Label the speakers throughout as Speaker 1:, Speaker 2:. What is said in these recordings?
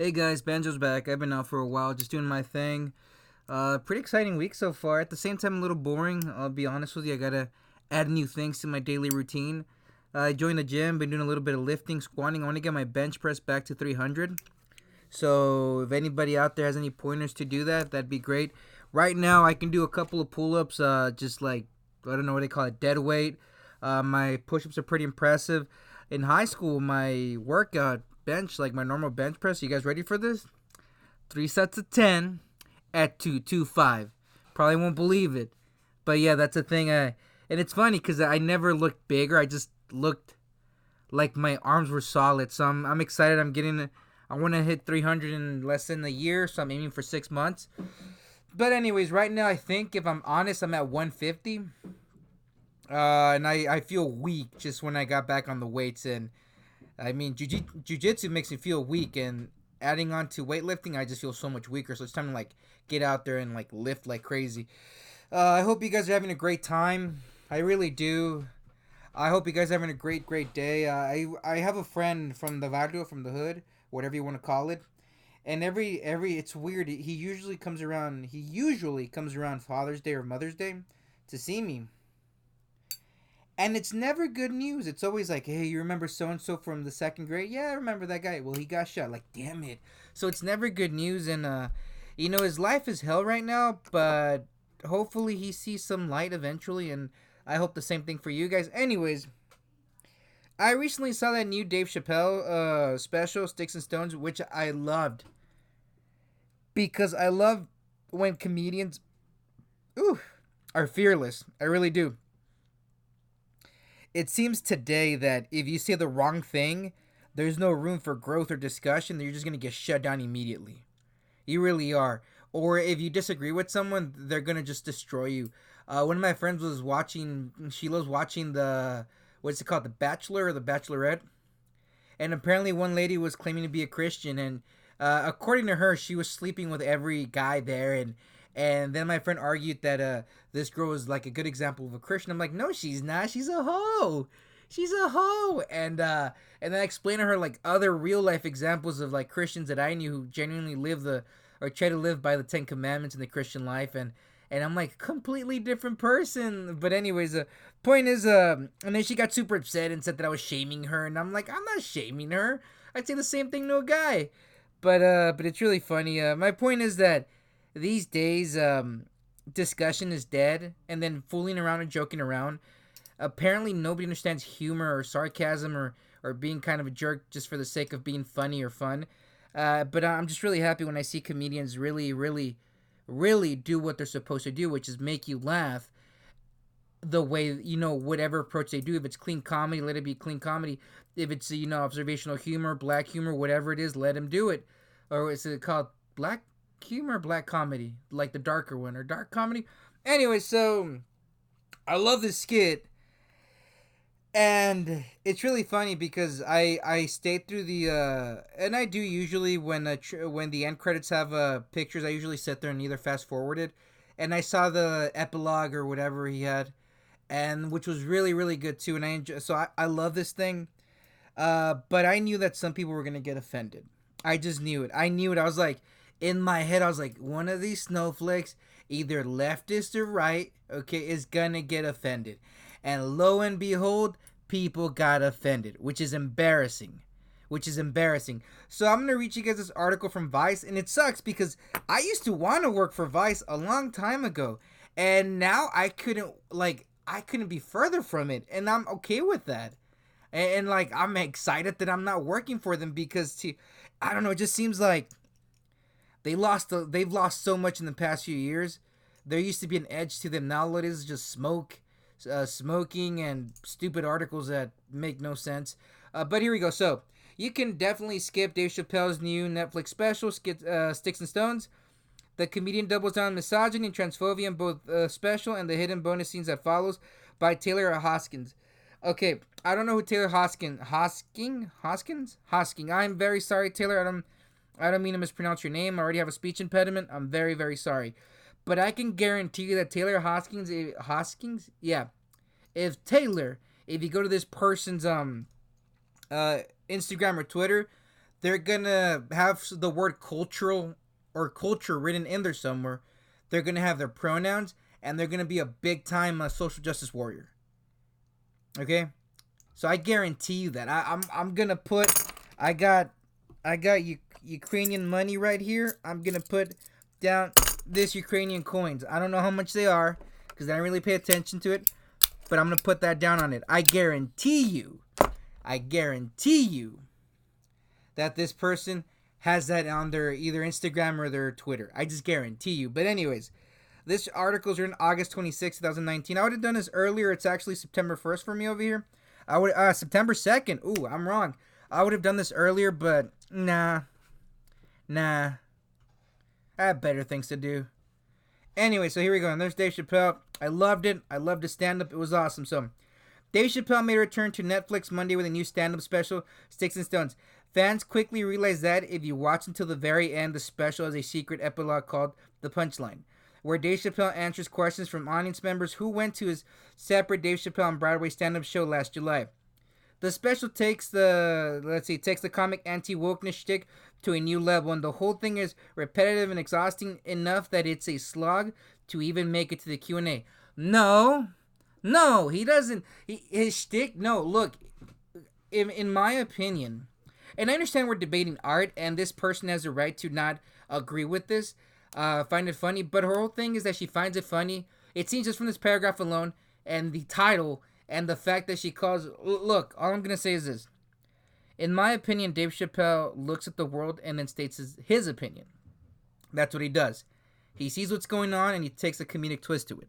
Speaker 1: Hey guys, Banjo's back. I've been out for a while, just doing my thing. Pretty exciting week so far. At the same time, a little boring. I'll be honest with you. I gotta add new things to my daily routine. I joined the gym, been doing a little bit of lifting, squatting. I want to get my bench press back to 300. So if anybody out there has any pointers to do that, that'd be great. Right now, I can do a couple of pull-ups, just like I don't know what they call it, dead weight. My push-ups are pretty impressive. In high school, my workout bench, like my normal bench press. You guys ready for this? 3 sets of 10 at 225. Probably won't believe it, but yeah, that's a thing. And it's funny because I never looked bigger. I just looked like my arms were solid. So I'm excited. I'm getting. I want to hit 300 in less than a year, so I'm aiming for 6 months. But anyways, right now I think if I'm honest, I'm at 150. And I feel weak just when I got back on the weights. And I mean, jujitsu makes me feel weak, and adding on to weightlifting, I just feel so much weaker. So it's time to like get out there and like lift like crazy. I hope you guys are having a great time. I really do. I hope you guys are having a great day. I have a friend from the barrio, from the hood, whatever you want to call it. And every it's weird. He usually comes around. He usually comes around Father's Day or Mother's Day to see me. And it's never good news. It's always like, hey, you remember so and so from the second grade? Yeah, I remember that guy. Well, he got shot. Like, damn it. So it's never good news. And, his life is hell right now, but hopefully he sees some light eventually. And I hope the same thing for you guys. Anyways, I recently saw that new Dave Chappelle special, Sticks and Stones, which I loved. Because I love when comedians ooh, are fearless. I really do. It seems today that if you say the wrong thing, there's no room for growth or discussion. You're just going to get shut down immediately. You really are. Or if you disagree with someone, they're going to just destroy you. One of my friends was watching, she loves watching what's it called, The Bachelor or The Bachelorette. And apparently one lady was claiming to be a Christian. And according to her, she was sleeping with every guy there. And then my friend argued that this girl was like a good example of a Christian. I'm like, no, she's not. She's a hoe. She's a hoe. And then I explained to her like other real life examples of like Christians that I knew who genuinely live or try to live by the Ten Commandments in the Christian life. And I'm like completely different person. But anyways, point is, and then she got super upset and said that I was shaming her. And I'm like, I'm not shaming her. I'd say the same thing to a guy. But it's really funny. My point is that these days, discussion is dead, and then fooling around and joking around. Apparently, nobody understands humor or sarcasm or being kind of a jerk just for the sake of being funny or fun. But I'm just really happy when I see comedians really do what they're supposed to do, which is make you laugh the way, whatever approach they do. If it's clean comedy, let it be clean comedy. If it's, observational humor, black humor, whatever it is, let them do it. Or is it called black humor, black comedy, like the darker one, or dark comedy? Anyway, so I love this skit, and it's really funny because I stayed through the and I do usually when the end credits have pictures, I usually sit there and either fast forward it, and I saw the epilogue or whatever he had, and which was really good too, and I love this thing, but I knew that some people were gonna get offended. I just knew it. I knew it. I was like, in my head, I was like, one of these snowflakes, either leftist or right, okay, is gonna get offended. And lo and behold, people got offended, which is embarrassing. Which is embarrassing. So I'm gonna read you guys this article from Vice, and it sucks because I used to want to work for Vice a long time ago, and now I couldn't be further from it, and I'm okay with that. And like I'm excited that I'm not working for them because I don't know, it just seems like they've lost so much in the past few years. There used to be an edge to them. Now it is just smoking and stupid articles that make no sense. But here we go. So you can definitely skip Dave Chappelle's new Netflix special, Sticks and Stones. The comedian doubles down on misogyny and transphobia in both special and the hidden bonus scenes that follows by Taylor Hoskins. Okay, I don't know who Taylor Hosking. I'm very sorry, Taylor. I don't mean to mispronounce your name. I already have a speech impediment. I'm very sorry. But I can guarantee you that Taylor Hoskins, yeah. If you go to this person's Instagram or Twitter, they're gonna have the word cultural or culture written in there somewhere. They're gonna have their pronouns, and they're gonna be a big time social justice warrior. Okay, so I guarantee you that I'm gonna put I got Ukrainian money right here. I'm gonna put down this Ukrainian coins. I don't know how much they are because I didn't really pay attention to it, but I'm gonna put that down on it. I guarantee you that this person has that on their either Instagram or their Twitter. I just guarantee you. But anyways, this article is written August 26, 2019. I would have done this earlier. It's actually September 1st for me over here. I would September 2nd. Ooh, I'm wrong. I would have done this earlier, but nah. I have better things to do. Anyway, so here we go. And there's Dave Chappelle. I loved it. I loved his stand-up. It was awesome. So, Dave Chappelle made a return to Netflix Monday with a new stand-up special, Sticks and Stones. Fans quickly realized that if you watch until the very end, the special has a secret epilogue called The Punchline, where Dave Chappelle answers questions from audience members who went to his separate Dave Chappelle on Broadway stand-up show last July. The special takes the comic anti-wokeness shtick to a new level, and the whole thing is repetitive and exhausting enough that it's a slog to even make it to the Q&A. No, he doesn't. His shtick, no, look, in my opinion, and I understand we're debating art, and this person has a right to not agree with this, find it funny, but her whole thing is that she finds it funny. It seems just from this paragraph alone, and the title, and the fact that she calls... Look, all I'm going to say is this. In my opinion, Dave Chappelle looks at the world and then states his opinion. That's what he does. He sees what's going on, and he takes a comedic twist to it.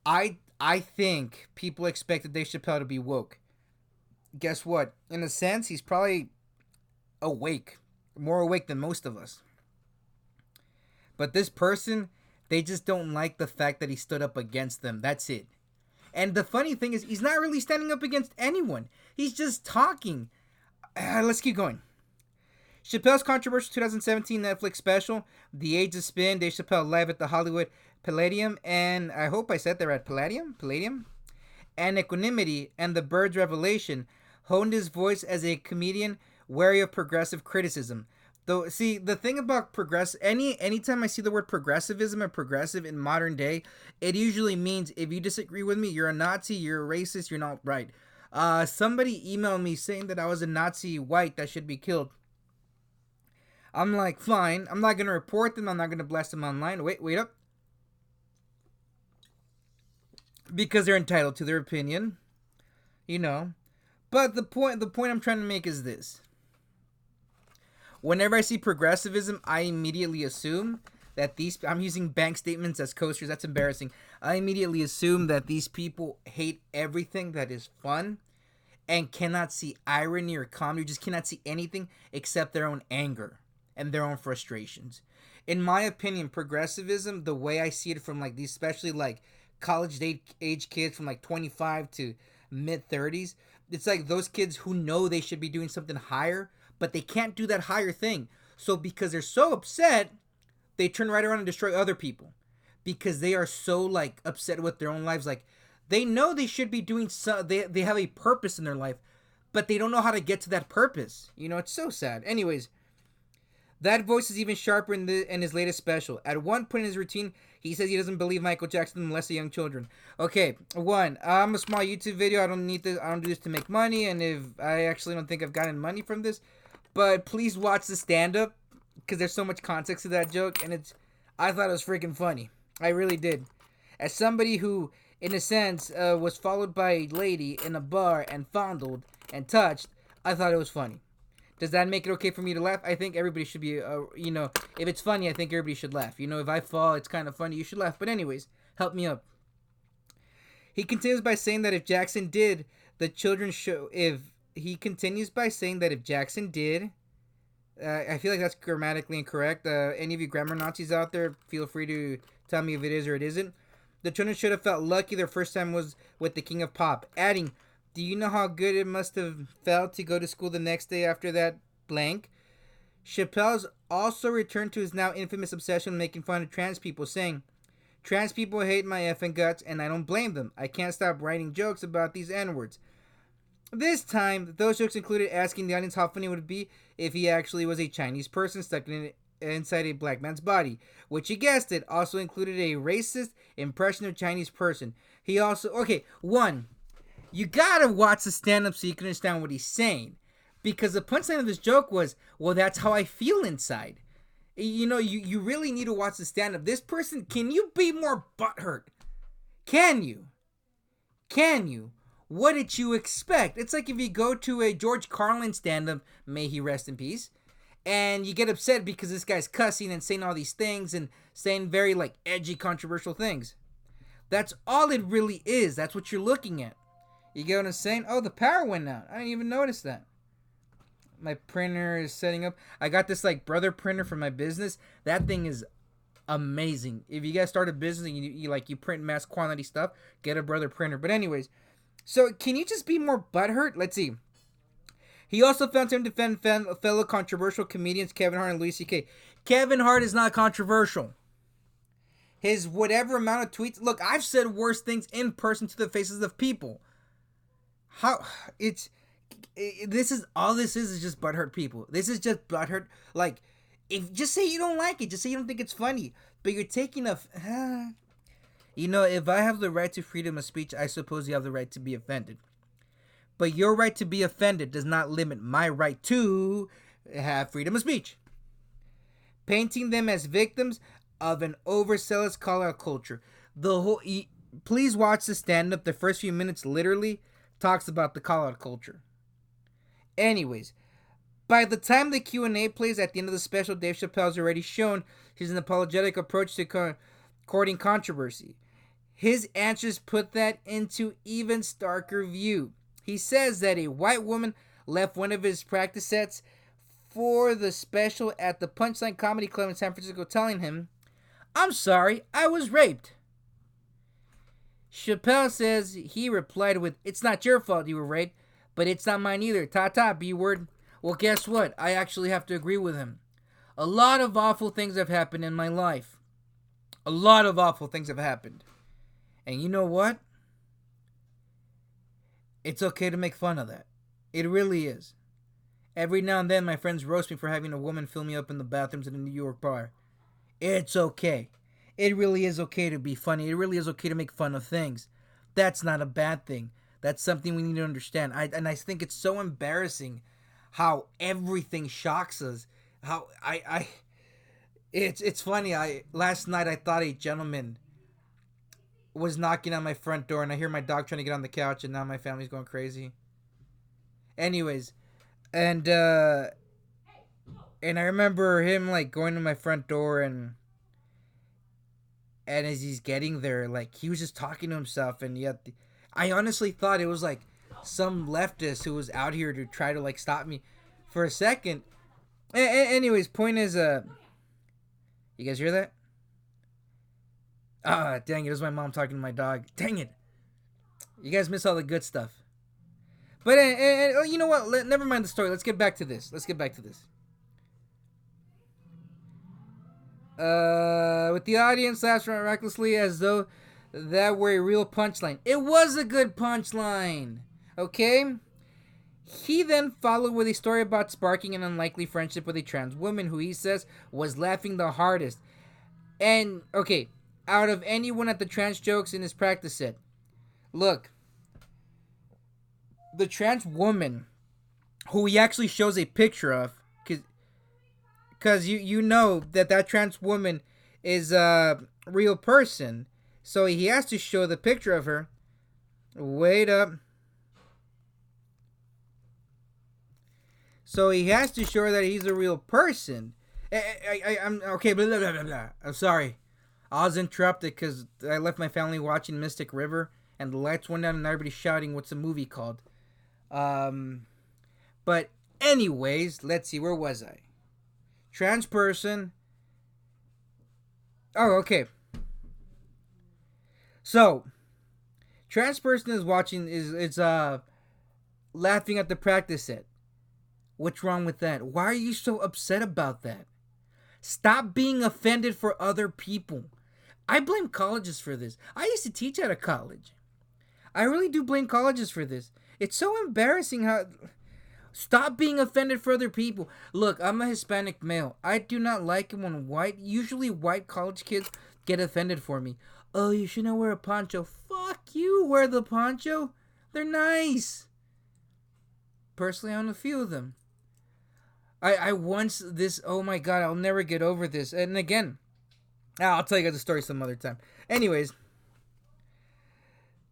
Speaker 1: I think people expected Dave Chappelle to be woke. Guess what? In a sense, he's probably awake. More awake than most of us. But this person, they just don't like the fact that he stood up against them. That's it. And the funny thing is, he's not really standing up against anyone. He's just talking. Let's keep going. Chappelle's controversial 2017 Netflix special, The Age of Spin, Dave Chappelle live at the Hollywood Palladium, and I hope I said that right, Palladium? And Equanimity and The Bird's Revelation, honed his voice as a comedian wary of progressive criticism. Though, see, the thing about anytime I see the word progressivism or progressive in modern day, it usually means if you disagree with me, you're a Nazi, you're a racist, you're not right. Somebody emailed me saying that I was a Nazi white that should be killed. I'm like, fine. I'm not going to report them. I'm not going to blast them online. Wait up. Because they're entitled to their opinion. You know. But the point I'm trying to make is this. Whenever I see progressivism, I immediately assume that I'm using bank statements as coasters. That's embarrassing. I immediately assume that these people hate everything that is fun and cannot see irony or comedy, just cannot see anything except their own anger and their own frustrations. In my opinion, progressivism, the way I see it from like these, especially like college age kids from like 25 to mid 30s, it's like those kids who know they should be doing something higher, but they can't do that higher thing. So because they're so upset, they turn right around and destroy other people. Because they are so like upset with their own lives. Like they know they should be doing they have a purpose in their life, but they don't know how to get to that purpose. You know, it's so sad. Anyways, that voice is even sharper in his latest special. At one point in his routine, he says he doesn't believe Michael Jackson molested young children. Okay, I'm a small YouTube video. I don't need this. I don't do this to make money, and if I actually don't think I've gotten money from this. But please watch the stand-up, because there's so much context to that joke, and I thought it was freaking funny. I really did. As somebody who, in a sense, was followed by a lady in a bar and fondled and touched, I thought it was funny. Does that make it okay for me to laugh? I think everybody should be, if it's funny, I think everybody should laugh. You know, if I fall, it's kind of funny, you should laugh. But anyways, help me up. He continues by saying that if Jackson did, the children's show, I feel like that's grammatically incorrect. Any of you grammar Nazis out there, feel free to tell me if it is or it isn't. The children should have felt lucky their first time was with the King of Pop. Adding, do you know how good it must have felt to go to school the next day after that blank? Chappelle's also returned to his now infamous obsession with making fun of trans people, saying, trans people hate my effing guts and I don't blame them. I can't stop writing jokes about these N-words. This time, those jokes included asking the audience how funny it would be if he actually was a Chinese person stuck inside a black man's body, which he guessed it also included a racist impression of Chinese person. He also, okay, one, you gotta watch the stand up so you can understand what he's saying. Because the punchline of this joke was, well, that's how I feel inside. You really need to watch the stand up. This person, can you be more butthurt? Can you? Can you? What did you expect? It's like if you go to a George Carlin stand up, may he rest in peace, and you get upset because this guy's cussing and saying all these things and saying very like edgy, controversial things. That's all it really is. That's what you're looking at. You get what I'm saying? Oh, the power went out. I didn't even notice that. My printer is setting up. I got this like brother printer for my business. That thing is amazing. If you guys start a business and you print mass quantity stuff, get a brother printer. But anyways, so can you just be more butthurt? Let's see. He also found time to defend fellow controversial comedians Kevin Hart and Louis C.K. Kevin Hart is not controversial. His whatever amount of tweets. Look, I've said worse things in person to the faces of people. This is all this is just butthurt people. This is just butthurt. Like, if just say you don't like it, just say you don't think it's funny. But you're taking if I have the right to freedom of speech, I suppose you have the right to be offended. But your right to be offended does not limit my right to have freedom of speech. Painting them as victims of an overzealous call-out culture. Please watch the stand-up. The first few minutes literally talks about the call-out culture. Anyways, by the time the Q&A plays at the end of the special, Dave Chappelle's already shown his apologetic approach to courting controversy. His answers put that into even starker view. He says that a white woman left one of his practice sets for the special at the Punchline Comedy Club in San Francisco telling him, "I'm sorry, I was raped." Chappelle says he replied with, "It's not your fault you were raped, but it's not mine either. Ta-ta, B-word." Well, guess what? I actually have to agree with him. A lot of awful things have happened in my life. A lot of awful things have happened. And you know what? It's okay to make fun of that. It really is. Every now and then, my friends roast me for having a woman fill me up in the bathrooms at a New York bar. It's okay. It really is okay to be funny. It really is okay to make fun of things. That's not a bad thing. That's something we need to understand. I think it's so embarrassing how everything shocks us. It's funny. Last night I thought a gentleman was knocking on my front door, and I hear my dog trying to get on the couch, and now my family's going crazy. Anyways, and I remember him like going to my front door, and as he's getting there, like he was just talking to himself, and yet I honestly thought it was like some leftist who was out here to try to like stop me for a second. Anyways, point is, you guys hear that? Dang it, it was my mom talking to my dog. Dang it. You guys miss all the good stuff. But you know what? Never mind the story. Let's get back to this. With the audience laughing recklessly as though that were a real punchline. It was a good punchline. Okay? He then followed with a story about sparking an unlikely friendship with a trans woman who he says was laughing the hardest. And, okay, out of anyone at the trans jokes in his practice set. Look, the trans woman who he actually shows a picture of, because you know that trans woman is a real person, so he has to show the picture of her. Wait up. So he has to show that he's a real person. I'm okay, blah, blah, blah, blah. I'm sorry. I was interrupted because I left my family watching Mystic River, and the lights went down and everybody's shouting, "What's the movie called?" But anyways, let's see, where was I? Trans person. Oh, okay. So, trans person is watching, is laughing at the practice set. What's wrong with that? Why are you so upset about that? Stop being offended for other people. I blame colleges for this. I used to teach at a college. I really do blame colleges for this. It's so embarrassing how. Stop being offended for other people. Look, I'm a Hispanic male. I do not like it when usually white college kids, get offended for me. Oh, you shouldn't wear a poncho. Fuck you, wear the poncho. They're nice. Personally, I own a few of them. I once this. Oh my god, I'll never get over this. And again, I'll tell you guys the story some other time. Anyways,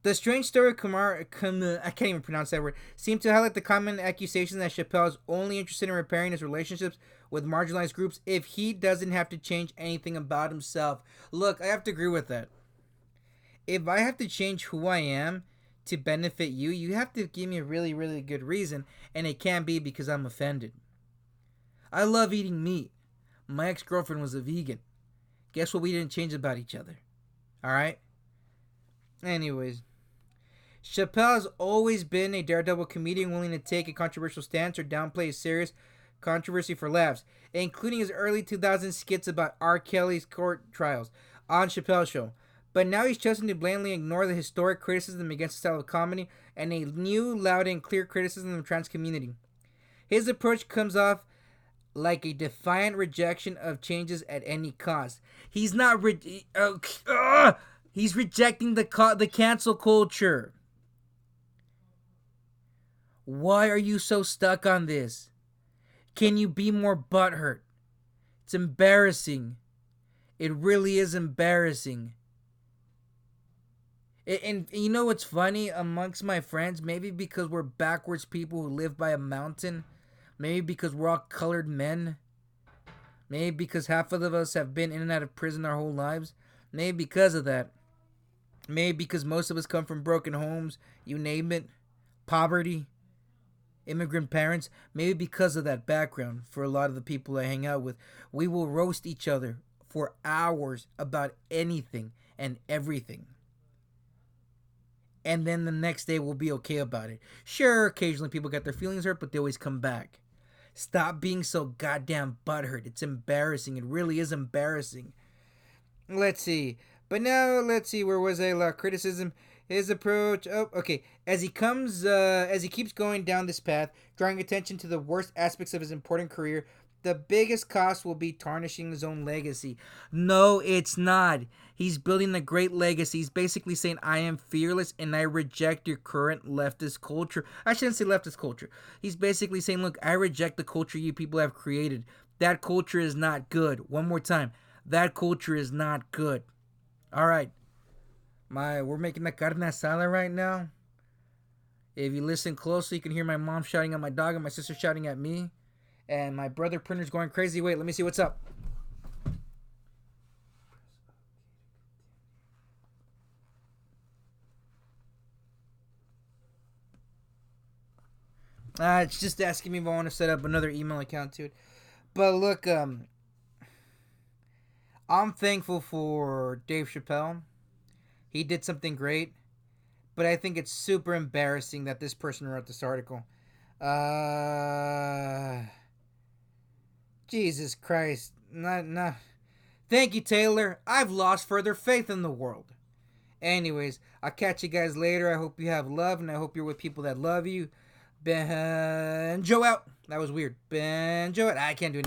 Speaker 1: the strange story of I can't even pronounce that word, seemed to highlight the common accusation that Chappelle is only interested in repairing his relationships with marginalized groups if he doesn't have to change anything about himself. Look, I have to agree with that. If I have to change who I am to benefit you, you have to give me a really, really good reason, and it can't be because I'm offended. I love eating meat. My ex-girlfriend was a vegan. Guess what we didn't change about each other? Alright? Anyways. Chappelle has always been a daredevil comedian willing to take a controversial stance or downplay a serious controversy for laughs, including his early 2000s skits about R. Kelly's court trials on Chappelle's Show. But now he's chosen to blatantly ignore the historic criticism against the style of comedy and a new, loud, and clear criticism of the trans community. His approach comes off like a defiant rejection of changes at any cost. He's not he's rejecting the cancel culture. Why are you so stuck on this? Can you be more butthurt? It's embarrassing. It really is embarrassing. And you know what's funny amongst my friends? Maybe because we're backwards people who live by a mountain. Maybe because we're all colored men. Maybe because half of us have been in and out of prison our whole lives. Maybe because of that. Maybe because most of us come from broken homes. You name it. Poverty. Immigrant parents. Maybe because of that background for a lot of the people I hang out with. We will roast each other for hours about anything and everything. And then the next day we'll be okay about it. Sure, occasionally people get their feelings hurt, but they always come back. Stop being so goddamn butthurt. It's embarrassing. It really is embarrassing. Let's see. But now, let's see. Where was I? Criticism. His approach. Oh, okay. As he keeps going down this path, drawing attention to the worst aspects of his important career, the biggest cost will be tarnishing his own legacy. No, it's not. He's building a great legacy. He's basically saying, I am fearless and I reject your current leftist culture. I shouldn't say leftist culture. He's basically saying, look, I reject the culture you people have created. That culture is not good. One more time. That culture is not good. All right. We're making the carne asada right now. If you listen closely, you can hear my mom shouting at my dog and my sister shouting at me. And my brother printer's going crazy. Wait, let me see what's up. It's just asking me if I want to set up another email account to it. But look, I'm thankful for Dave Chappelle. He did something great. But I think it's super embarrassing that this person wrote this article. Jesus Christ. Nah. Thank you, Taylor. I've lost further faith in the world. Anyways, I'll catch you guys later. I hope you have love, and I hope you're with people that love you. Benjo out. That was weird. Benjo out. I can't do anything.